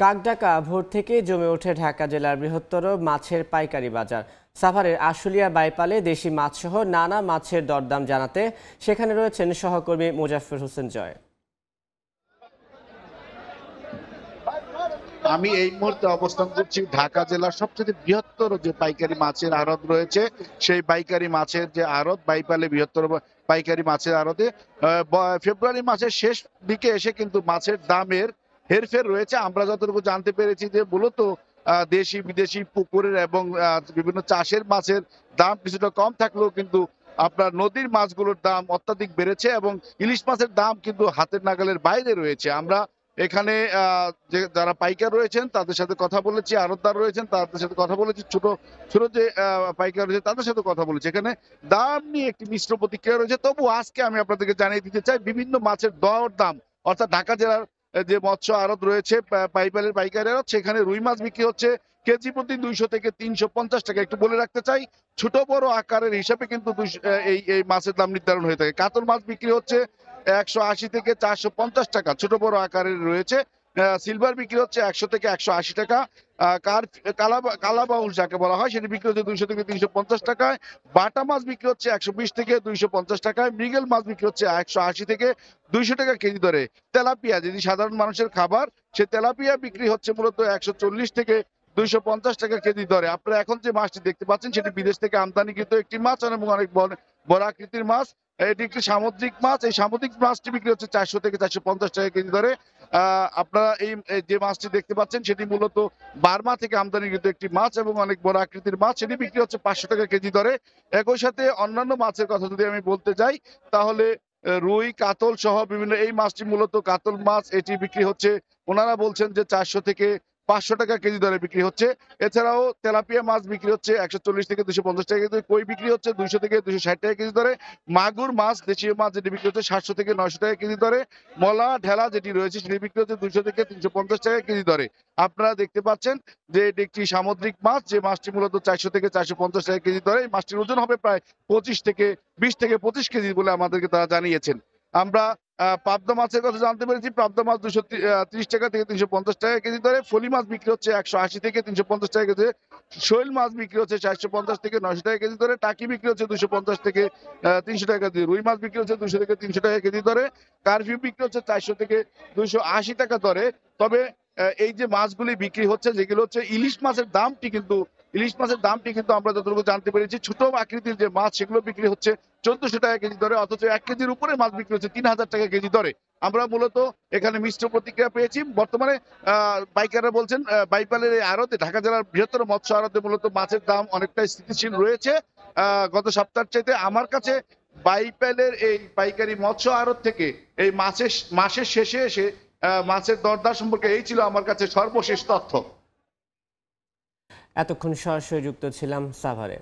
কাকডাকা ভোর থেকে জমে ওঠে ঢাকা জেলার বৃহত্তর মাছের পাইকারি বাজার। সাভারের আশুলিয়া বাইপালে দেশি মাছসহ নানা মাছের দরদাম জানাতে সেখানে রয়েছেন সহকর্মী মুজাফফর হোসেন জয়। আমি এই মুহূর্তে অবস্থান করছি ঢাকা জেলার সবচেয়ে বৃহত্তর যে পাইকারি মাছের আড়ত রয়েছে, সেই পাইকারি মাছের যে আড়ত বাইপালে বৃহত্তর পাইকারি মাছের আড়তে ফেব্রুয়ারি মাসের শেষ দিকে এসে কিন্তু মাছের দামের হেরফের রয়েছে। আমরা যতটুকু জানতে পেরেছি যে মূলত দেশি বিদেশি পুকুরের এবং বিভিন্ন চাষের মাছের দাম কিছুটা কম থাকলেও কিন্তু আপনার নদীর মাছগুলোর দাম অত্যাধিক বেড়েছে এবং ইলিশ মাছের দাম কিন্তু হাতের নাগালের বাইরে রয়েছে। আমরা এখানে যে যারা পাইকার রয়েছেন তাদের সাথে কথা বলেছি, আড়তদার রয়েছেন তাদের সাথে কথা বলেছি, ছোট ছোট যে পাইকার রয়েছে তাদের সাথে কথা বলেছি। এখানে দাম নিয়ে একটি মিশ্র প্রতিক্রিয়া রয়েছে। তবু আজকে আমি আপনাদেরকে জানিয়ে দিতে চাই বিভিন্ন মাছের দর দাম, অর্থাৎ ঢাকা জেলার যে মৎস্য আড়ত রয়েছে পাইকারের পাইকারি আড়ত, সেখানে রুই মাছ বিক্রি হচ্ছে কেজি প্রতি 200 থেকে 350 টাকা। একটু বলে রাখতে চাই, ছোট বড় আকারের হিসাবে কিন্তু এই মাছের দাম নির্ধারণ হয়ে থাকে। কাতল মাছ বিক্রি হচ্ছে 180 থেকে 450 টাকা, ছোট বড় আকারের রয়েছে। সিলভার বিক্রি হচ্ছে 100 থেকে 180 টাকা। কালাবাউল যাকে বলা হয় সেটি বিক্রি হচ্ছে 200 থেকে 350 টাকায়। বাটা মাছ বিক্রি হচ্ছে 120 থেকে 250 টাকায়। মৃগেল মাছ বিক্রি হচ্ছে 180 থেকে 200 টাকা কেজি দরে। তেলাপিয়া যেটি সাধারণ মানুষের খাবার, সে তেলাপিয়া বিক্রি হচ্ছে মূলত 140 থেকে 250 টাকা কেজি দরে। আপনারা এখন যে মাছটি দেখতে পাচ্ছেন সেটি বিদেশ থেকে আমদানিকৃত একটি মাছ এবং অনেক বড় আকৃতির মাছ। এটি একটি সামুদ্রিক মাছ। এই সামুদ্রিক মাছটি বিক্রি হচ্ছে 400 থেকে 450 টাকা কেজি দরে। আপনারা এই যে মাছটি দেখতে পাচ্ছেন সেটি মূলত বার্মা থেকে আমদানিকৃত একটি মাছ এবং অনেক বড় আকৃতির মাছ। সেটি বিক্রি হচ্ছে 500 টাকা কেজি দরে। একই সাথে অন্যান্য মাছের কথা যদি আমি বলতে যাই তাহলে রুই, কাতল সহ বিভিন্ন এই মাছটি মূলত কাতল মাছ, এটি বিক্রি হচ্ছে, ওনারা বলছেন যে 400 থেকে 500 টাকা কেজি দরে বিক্রি হচ্ছে। এছাড়াও তেলাপিয়া মাছ বিক্রি হচ্ছে 140 থেকে 250 টাকা কেজি দরে। কই বিক্রি হচ্ছে 200 থেকে 260 টাকা কেজি দরে। মাগুর মাছ, দেশীয় মাছ, যেটি বিক্রি হচ্ছে 700 থেকে 900 টাকা কেজি দরে। মলা ঢেলা যেটি রয়েছে সেটি বিক্রি হচ্ছে 200 থেকে 350 টাকা কেজি দরে। আপনারা দেখতে পাচ্ছেন যে এটি একটি সামুদ্রিক মাছ, যে মাছটি মূলত 400 থেকে 450 টাকা কেজি দরে। এই মাছটির ওজন হবে প্রায় 20 থেকে 25 কেজি বলে আমাদেরকে তারা জানিয়েছেন। আমরা পাবদা মাছের কথা জানতে পেরেছি। পাবদা মাছ 230 টাকা থেকে 350 টাকা কেজি দরে। ফলি মাছ বিক্রি হচ্ছে 180 থেকে 350 টাকা কেজি। শৈল মাছ বিক্রি হচ্ছে 450 থেকে 900 টাকা কেজি দরে। টাকি বিক্রি হচ্ছে 250 থেকে 300 টাকা কেজি। রুই মাছ বিক্রি হচ্ছে 200 থেকে 300 টাকা কেজি দরে। কারফিউ বিক্রি হচ্ছে 400 থেকে 280 টাকা দরে। তবে এই যে মাছগুলি বিক্রি হচ্ছে, যেগুলো হচ্ছে ইলিশ মাছের দামটি কিন্তু, আমরা যতটুকু জানতে পেরেছি, ছোট আকৃতির যে মাছ সেগুলো বিক্রি হচ্ছে 1400 টাকা কেজি দরে, অথচ 1 কেজির উপরে মাছ বিক্রি হচ্ছে 3000 টাকা কেজি দরে। আমরা মূলত এখানে মিশ্র প্রতিক্রিয়া পেয়েছি। বর্তমানে পাইকাররা বলছেন বাইপালের এই আড়তে, ঢাকা জেলার বৃহত্তর মৎস্য আড়তে মূলত মাছের দাম অনেকটাই স্থিতিশীল রয়েছে। গত সপ্তাহের চাইতে আমার কাছে বাইপালের এই পাইকারি মৎস্য আড়ত থেকে এই মাসের শেষে এসে মাছের দরদাম সম্পর্কে এই ছিল আমার কাছে সর্বশেষ তথ্য। এতক্ষণ সরাসরি যুক্ত ছিলাম সাভারে।